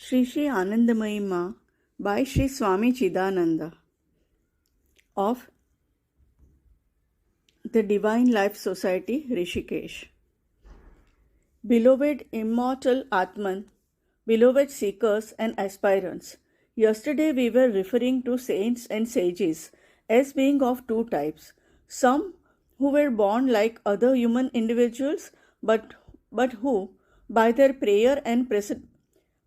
Shri Anandamayee Ma by Shri Swami Chidananda of the Divine Life Society, Rishikesh. Beloved immortal Atman, beloved seekers and aspirants, yesterday we were referring to saints and sages as being of two types. Some who were born like other human individuals but who, by their prayer and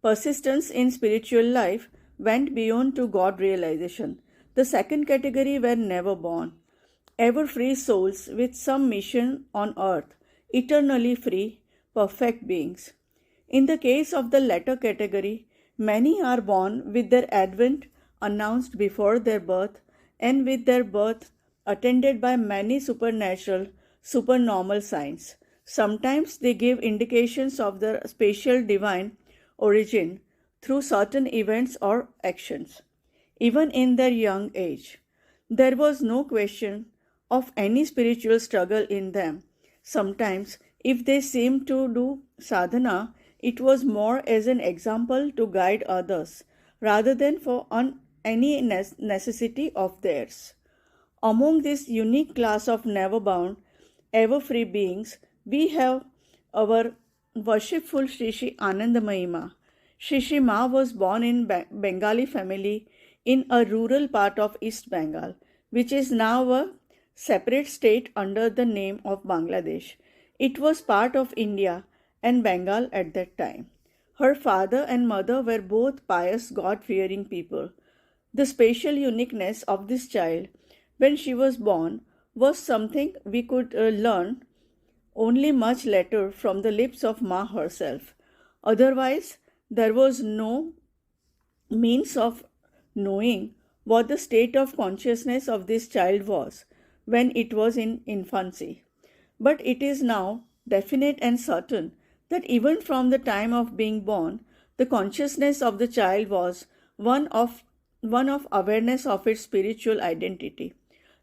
persistence in spiritual life, went beyond to God realization. The second category were never born, ever free souls with some mission on earth, eternally free, perfect beings. In the case of the latter category, many are born with their advent announced before their birth, and with their birth attended by many supernatural, supernormal signs. Sometimes they give indications of their spatial divine origin through certain events or actions. Even in their young age, there was no question of any spiritual struggle in them. Sometimes, if they seemed to do sadhana, it was more as an example to guide others rather than for any necessity of theirs. Among this unique class of never bound, ever free beings, we have our worshipful Shri Anandamayee Ma. Shri Ma was born in Bengali family in a rural part of East Bengal, which is now a separate state under the name of Bangladesh. It was part of India and Bengal at that time. Her father and mother were both pious, God-fearing people. The spatial uniqueness of this child when she was born was something we could learn only much later from the lips of Ma herself. Otherwise, there was no means of knowing what the state of consciousness of this child was when it was in infancy. But it is now definite and certain that even from the time of being born, the consciousness of the child was one of awareness of its spiritual identity.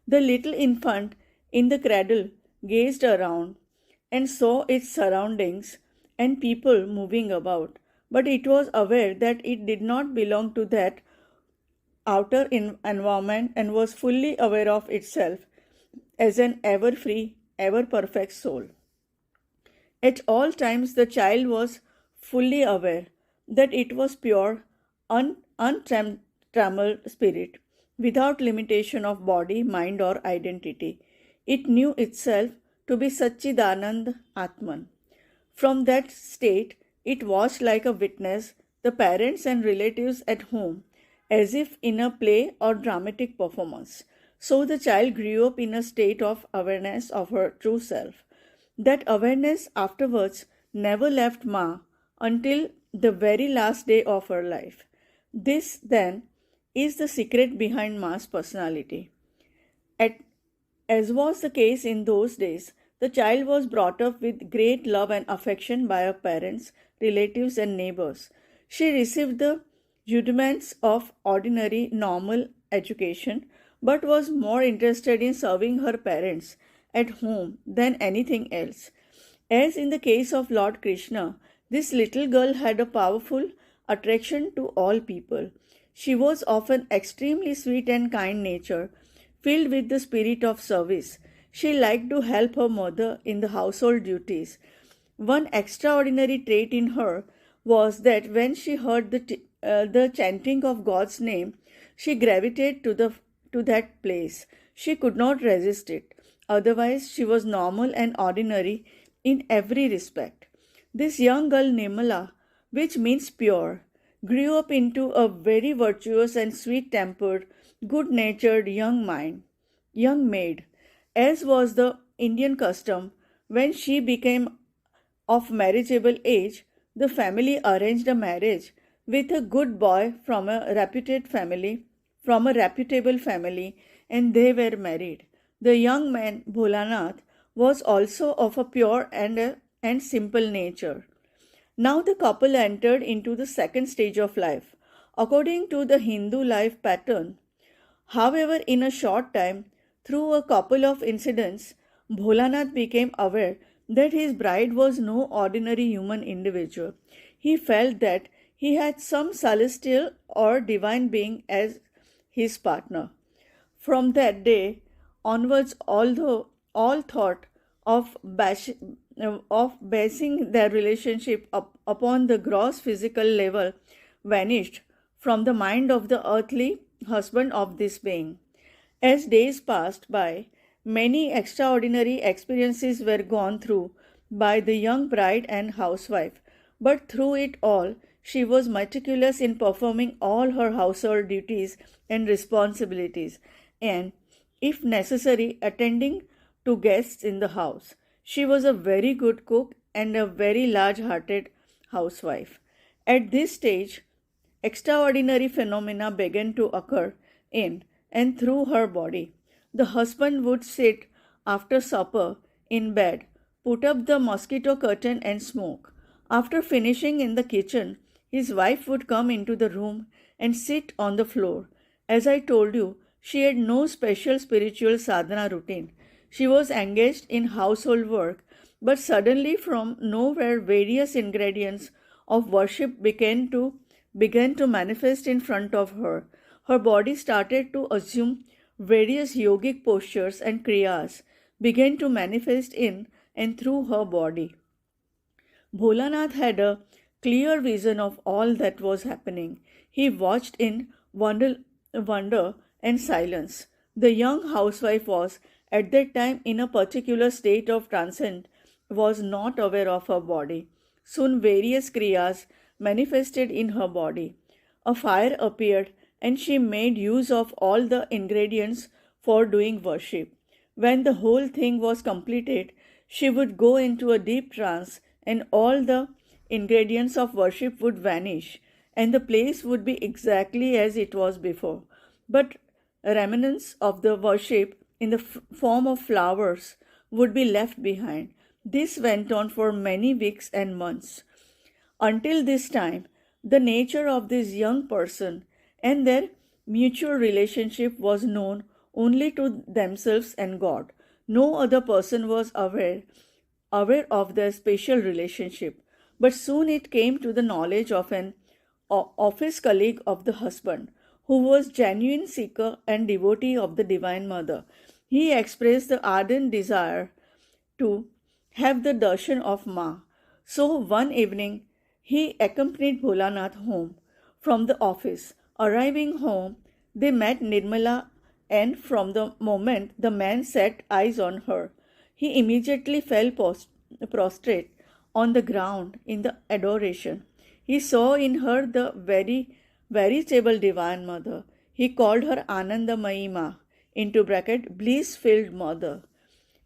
The little infant in the cradle gazed around and saw its surroundings and people moving about, but it was aware that it did not belong to that outer environment and was fully aware of itself as an ever free, ever perfect soul. At all times, the child was fully aware that it was pure, untrammeled spirit, without limitation of body, mind, or identity. It knew itself to be Satchidanand Atman. From that state, it watched like a witness the parents and relatives at home, as if in a play or dramatic performance. So the child grew up in a state of awareness of her true self. That awareness afterwards never left Ma until the very last day of her life. This, then, is the secret behind Ma's personality. As was the case in those days, the child was brought up with great love and affection by her parents, relatives, and neighbors. She received the rudiments of ordinary, normal education, but was more interested in serving her parents at home than anything else. As in the case of Lord Krishna, this little girl had a powerful attraction to all people. She was often extremely sweet and kind-natured, filled with the spirit of service. She liked to help her mother in the household duties. One extraordinary trait in her was that when she heard the chanting of God's name, she gravitated to that place. She could not resist it. Otherwise, she was normal and ordinary in every respect. This young girl Nirmala, which means pure, grew up into a very virtuous and sweet-tempered, good-natured young maid. As was the Indian custom, when she became of marriageable age, the family arranged a marriage with a good boy from a reputable family, and they were married. The young man, Bholanath, was also of a pure and simple nature. Now the couple entered into the second stage of life, according to the Hindu life pattern. However, in a short time, through a couple of incidents, Bholanath became aware that his bride was no ordinary human individual. He felt that he had some celestial or divine being as his partner. From that day onwards, although all thought of, basing their relationship upon the gross physical level vanished from the mind of the earthly husband of this being. As days passed by, many extraordinary experiences were gone through by the young bride and housewife, but through it all, she was meticulous in performing all her household duties and responsibilities, and, if necessary, attending to guests in the house. She was a very good cook and a very large hearted housewife. At this stage, extraordinary phenomena began to occur in and through her body. The husband would sit after supper in bed, put up the mosquito curtain and smoke. After finishing in the kitchen, his wife would come into the room and sit on the floor. As I told you, she had no special spiritual sadhana routine. She was engaged in household work, but suddenly from nowhere various ingredients of worship began to manifest in front of her. Her body started to assume various yogic postures, and kriyas began to manifest in and through her body. Bholanath had a clear vision of all that was happening. He watched in wonder and silence. The young housewife was at that time in a particular state of trance, was not aware of her body. Soon various kriyas manifested in her body. A fire appeared and she made use of all the ingredients for doing worship. When the whole thing was completed, she would go into a deep trance and all the ingredients of worship would vanish and the place would be exactly as it was before. But remnants of the worship in the form of flowers would be left behind. This went on for many weeks and months. Until this time, the nature of this young person and their mutual relationship was known only to themselves and God. No other person was aware of their special relationship. But soon it came to the knowledge of an office colleague of the husband, who was genuine seeker and devotee of the Divine Mother. He expressed the ardent desire to have the darshan of Ma. So one evening, he accompanied Bholanath home from the office. Arriving home, they met Nirmala, and from the moment the man set eyes on her, he immediately fell prostrate on the ground in the adoration. He saw in her the very veritable Divine Mother. He called her Anandamayee Ma, into bracket, bliss-filled mother.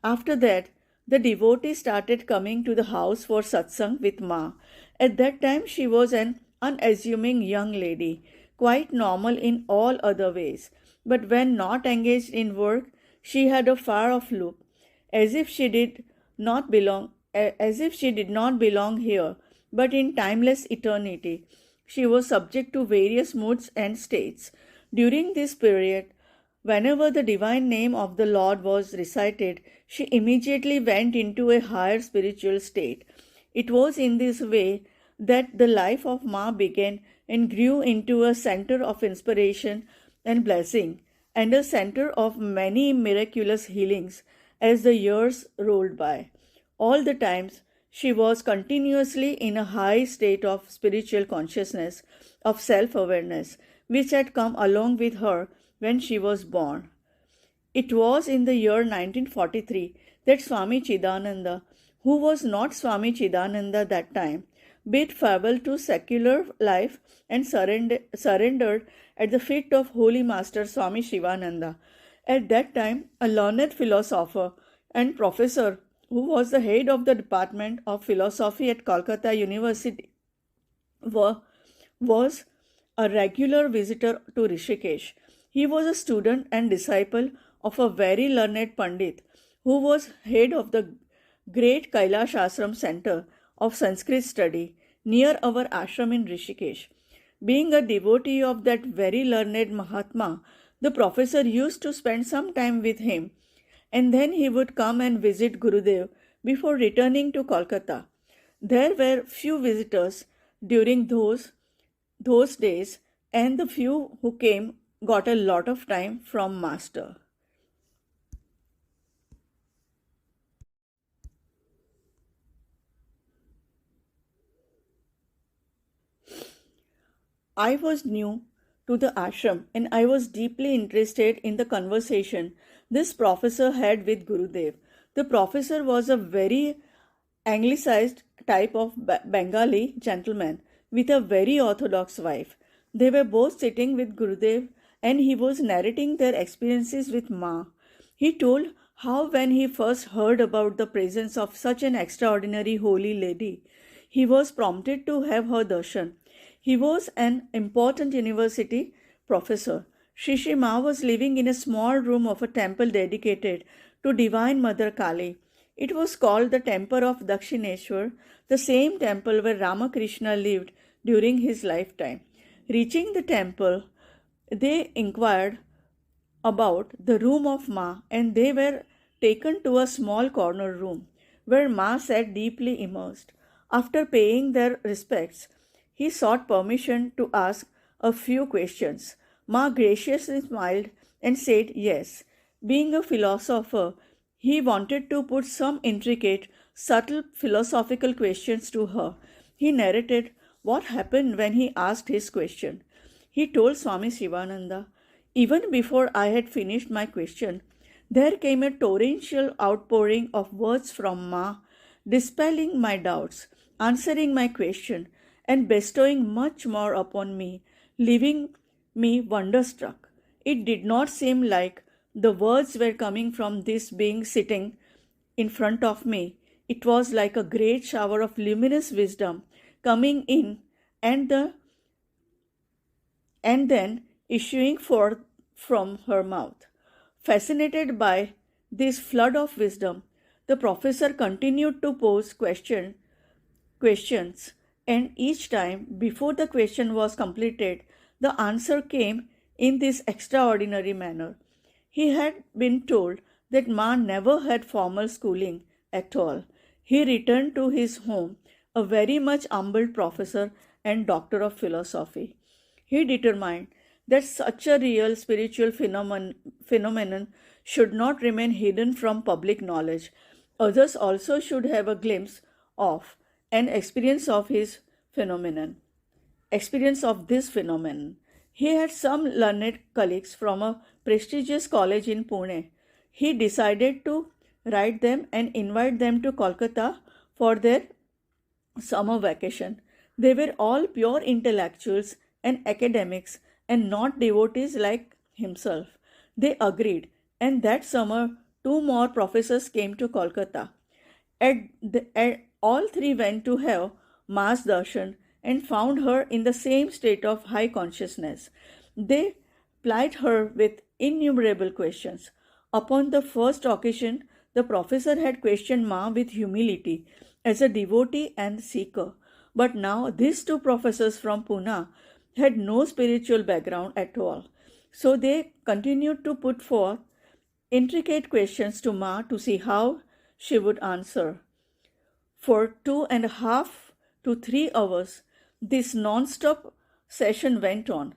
After that, the devotee started coming to the house for satsang with Ma. At that time, she was an unassuming young lady, quite normal in all other ways. But when not engaged in work, she had a far-off look, as if she did not belong here, but in timeless eternity. She was subject to various moods and states. During this period, whenever the divine name of the Lord was recited, she immediately went into a higher spiritual state. It was in this way that the life of Ma began and grew into a center of inspiration and blessing, and a center of many miraculous healings as the years rolled by. All the times, she was continuously in a high state of spiritual consciousness, of self-awareness, which had come along with her when she was born. It was in the year 1943 that Swami Chidananda, who was not Swami Chidananda that time, bid farewell to secular life and surrendered at the feet of Holy Master Swami Shivananda. At that time, a learned philosopher and professor who was the head of the Department of Philosophy at Calcutta University was a regular visitor to Rishikesh. He was a student and disciple of a very learned Pandit who was head of the great Kailash Ashram Center of Sanskrit study near our ashram in Rishikesh. Being a devotee of that very learned Mahatma, the professor used to spend some time with him, and then he would come and visit Gurudev before returning to Kolkata. There were few visitors during those those days, and the few who came got a lot of time from Master. I was new to the ashram and I was deeply interested in the conversation this professor had with Gurudev. The professor was a very anglicized type of Bengali gentleman with a very orthodox wife. They were both sitting with Gurudev and he was narrating their experiences with Ma. He told how when he first heard about the presence of such an extraordinary holy lady, he was prompted to have her darshan. He was an important university professor. Shri Ma was living in a small room of a temple dedicated to Divine Mother Kali. It was called the Temple of Dakshineshwar, the same temple where Ramakrishna lived during his lifetime. Reaching the temple, they inquired about the room of Ma and they were taken to a small corner room where Ma sat deeply immersed. After paying their respects, he sought permission to ask a few questions. Ma graciously smiled and said yes. Being a philosopher, he wanted to put some intricate, subtle philosophical questions to her. He narrated what happened when he asked his question. He told Swami Chidananda, even before I had finished my question, there came a torrential outpouring of words from Ma, dispelling my doubts, answering my question, and bestowing much more upon me, leaving me wonderstruck. It did not seem like the words were coming from this being sitting in front of me. It was like a great shower of luminous wisdom coming in and then issuing forth from her mouth. Fascinated by this flood of wisdom, the professor continued to pose questions, and each time before the question was completed, the answer came in this extraordinary manner. He had been told that Ma never had formal schooling at all. He returned to his home a very much humbled professor and doctor of philosophy. He determined that such a real spiritual phenomenon should not remain hidden from public knowledge. Others also should have a glimpse of an experience of this phenomenon. He had some learned colleagues from a prestigious college in Pune. He decided to write them and invite them to Kolkata for their summer vacation. They were all pure intellectuals and academics and not devotees like himself. They agreed, and that summer, two more professors came to Kolkata. All three went to have Ma's darshan and found her in the same state of high consciousness. They plied her with innumerable questions. Upon the first occasion, the professor had questioned Ma with humility as a devotee and seeker. But now these two professors from Pune had no spiritual background at all. So they continued to put forth intricate questions to Ma to see how she would answer. For 2.5 to 3 hours, this non-stop session went on.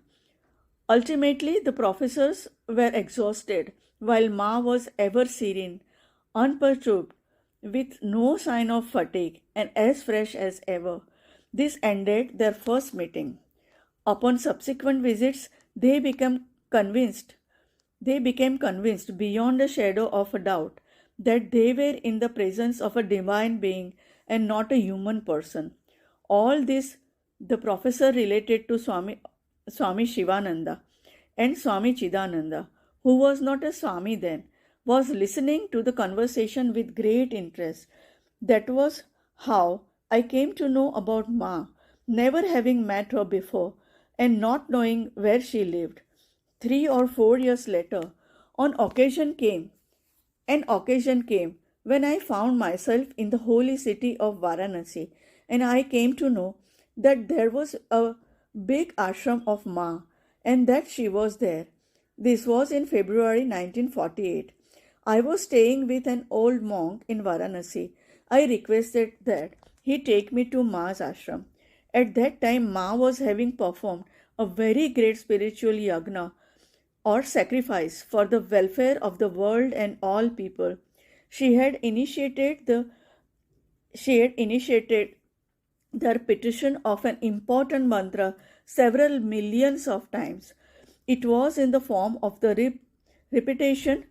Ultimately, the professors were exhausted, while Ma was ever serene, unperturbed, with no sign of fatigue, and as fresh as ever. This ended their first meeting. Upon subsequent visits, they became convinced beyond a shadow of a doubt that they were in the presence of a divine being and not a human person. All this the professor related to Swami Shivananda, and Swami Chidananda, who was not a Swami then, was listening to the conversation with great interest. That was how I came to know about Ma, never having met her before and not knowing where she lived. 3 or 4 years later, on occasion came an occasion came when I found myself in the holy city of Varanasi, and I came to know that there was a big ashram of Ma and that she was there. This was in February 1948. I was staying with an old monk in Varanasi. I requested that he take me to Ma's ashram, At that time, Ma was having performed a very great spiritual yagna or sacrifice for the welfare of the world and all people. She had initiated the she had initiated the repetition of an important mantra several millions of times. It was in the form of the repetition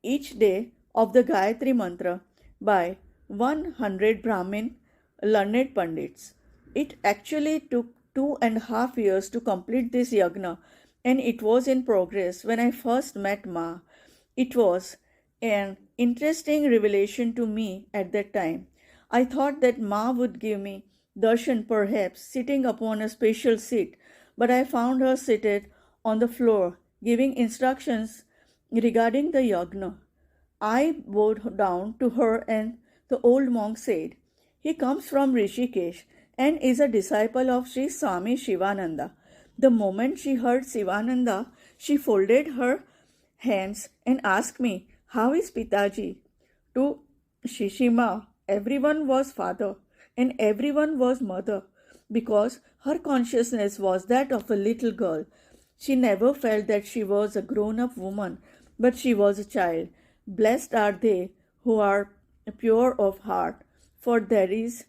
each day of the Gayatri mantra by 100 Brahmin learned Pandits. It actually took 2.5 years to complete this yagna, and it was in progress when I first met Ma. It was an interesting revelation to me at that time. I thought that Ma would give me darshan, perhaps sitting upon a special seat, but I found her seated on the floor giving instructions regarding the yagna. I bowed down to her, and the old monk said, "He comes from Rishikesh and is a disciple of Sri Swami Chidananda." The moment she heard Sivananda, she folded her hands and asked me, "How is Pitaji?" To Shishima, everyone was father and everyone was mother, because her consciousness was that of a little girl. She never felt that she was a grown up woman, but she was a child. Blessed are they who are pure of heart, for theirs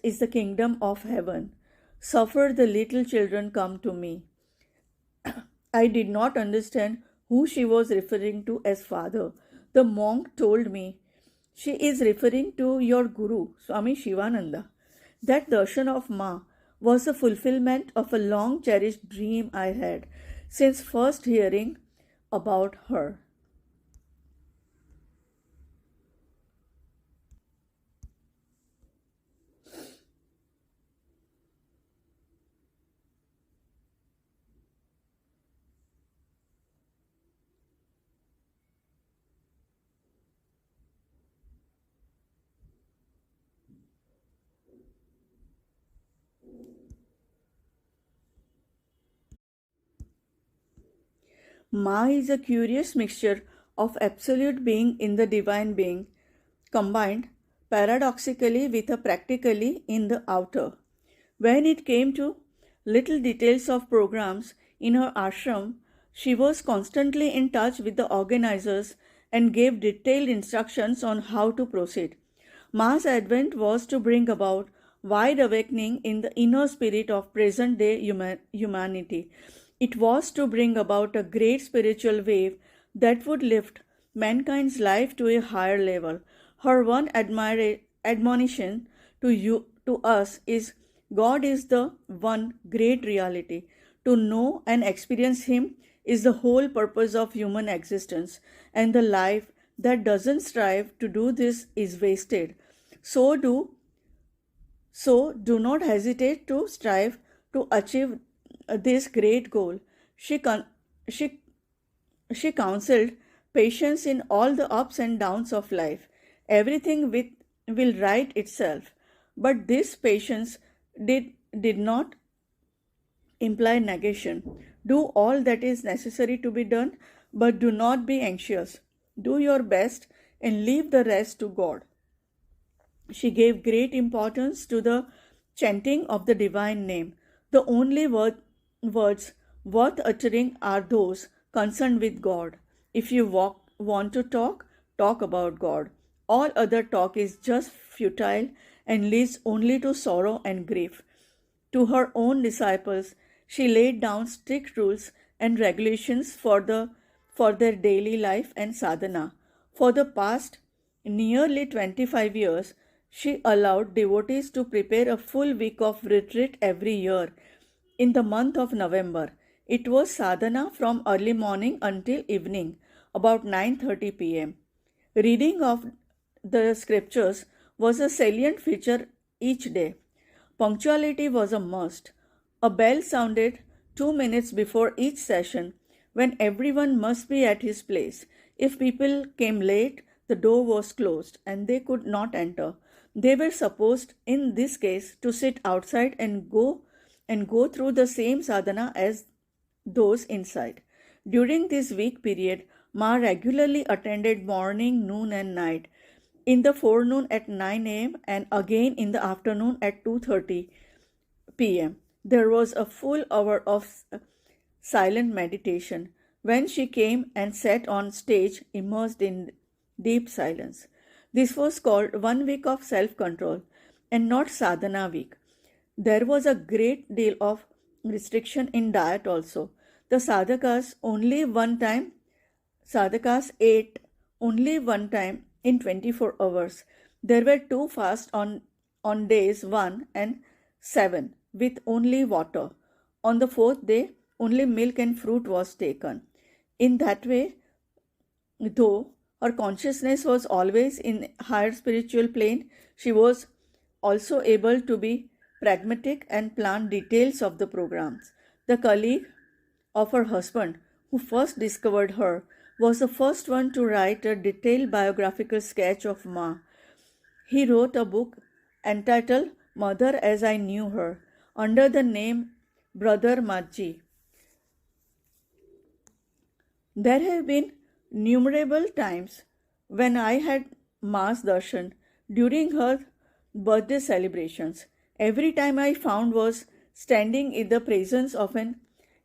is the kingdom of heaven. Suffer the little children come to me. I did not understand who she was referring to as father. The monk told me she is referring to your guru, Swami Chidananda. That darshan of Ma was the fulfillment of a long cherished dream I had since first hearing about her. Ma is a curious mixture of absolute being in the divine being, combined paradoxically with a practically in the outer. When it came to little details of programs in her ashram, she was constantly in touch with the organizers and gave detailed instructions on how to proceed. Ma's advent was to bring about wide awakening in the inner spirit of present day humanity. It was to bring about a great spiritual wave that would lift mankind's life to a higher level. Her one admonition to us is God is the one great reality. To know and experience Him is the whole purpose of human existence, and the life that doesn't strive to do this is wasted. So do do not hesitate to strive to achieve this great goal. She, con- she, she counseled patience in all the ups and downs of life. Everything will right itself. But this patience did not imply negation. Do all that is necessary to be done, but do not be anxious. Do your best and leave the rest to God. She gave great importance to the chanting of the divine name. The only words worth uttering are those concerned with God. If you want to talk about God. All other talk is just futile and leads only to sorrow and grief. To her own disciples, she laid down strict rules and regulations for their daily life and sadhana. For the past nearly 25 years, she allowed devotees to prepare a full week of retreat every year. In the month of November, it was sadhana from early morning until evening, about 9:30 p.m. Reading of the scriptures was a salient feature each day. Punctuality was a must. A bell sounded 2 minutes before each session, when everyone must be at his place. If people came late, the door was closed and they could not enter. They were supposed, in this case, to sit outside and go through the same sadhana as those inside. During this week period, Ma regularly attended morning, noon, and night. in the forenoon at 9 a.m. and again in the afternoon at 2:30 p.m. There was a full hour of silent meditation when she came and sat on stage immersed in deep silence. This was called 1 week of self-control and not sadhana week. There was a great deal of restriction in diet also. The sadhakas ate only one time in 24 hours. There were two fasts on days 1 and 7 with only water. On the fourth day, only milk and fruit was taken. In that way, though her consciousness was always in higher spiritual plane, she was also able to be pragmatic and plan details of the programs. The colleague of her husband, who first discovered her, was the first one to write a detailed biographical sketch of Ma. He wrote a book entitled Mother as I Knew Her under the name Brother Majji. There have been innumerable times when I had Ma's darshan during her birthday celebrations. Every time I found was standing in the presence of an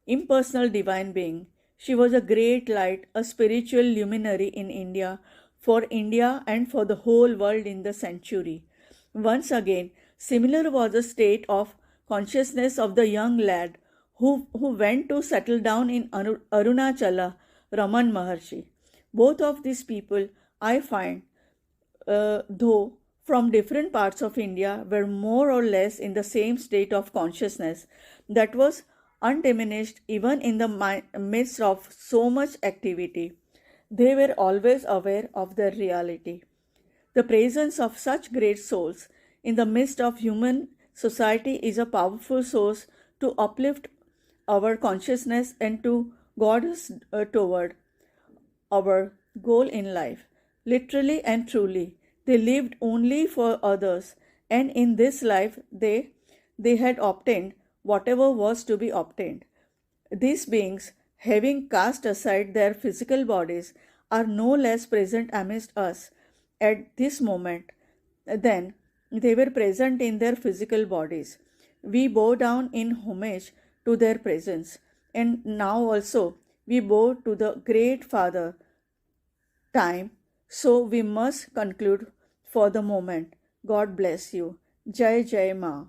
impersonal divine being. She was a great light, a spiritual luminary in India, for India and for the whole world in the century. Once again, similar was the state of consciousness of the young lad who went to settle down in Arunachala, Raman Maharshi. Both of these people, I find, though from different parts of India, were more or less in the same state of consciousness that was undiminished even in the midst of so much activity. They were always aware of their reality. The presence of such great souls in the midst of human society is a powerful source to uplift our consciousness and to guide us toward our goal in life. Literally and truly, they lived only for others, and in this life they had obtained whatever was to be obtained. These beings, having cast aside their physical bodies, are no less present amidst us at this moment than they were present in their physical bodies. We bow down in homage to their presence, and now also we bow to the Great Father, Time. So we must conclude for the moment. God bless you. Jai Jai Ma.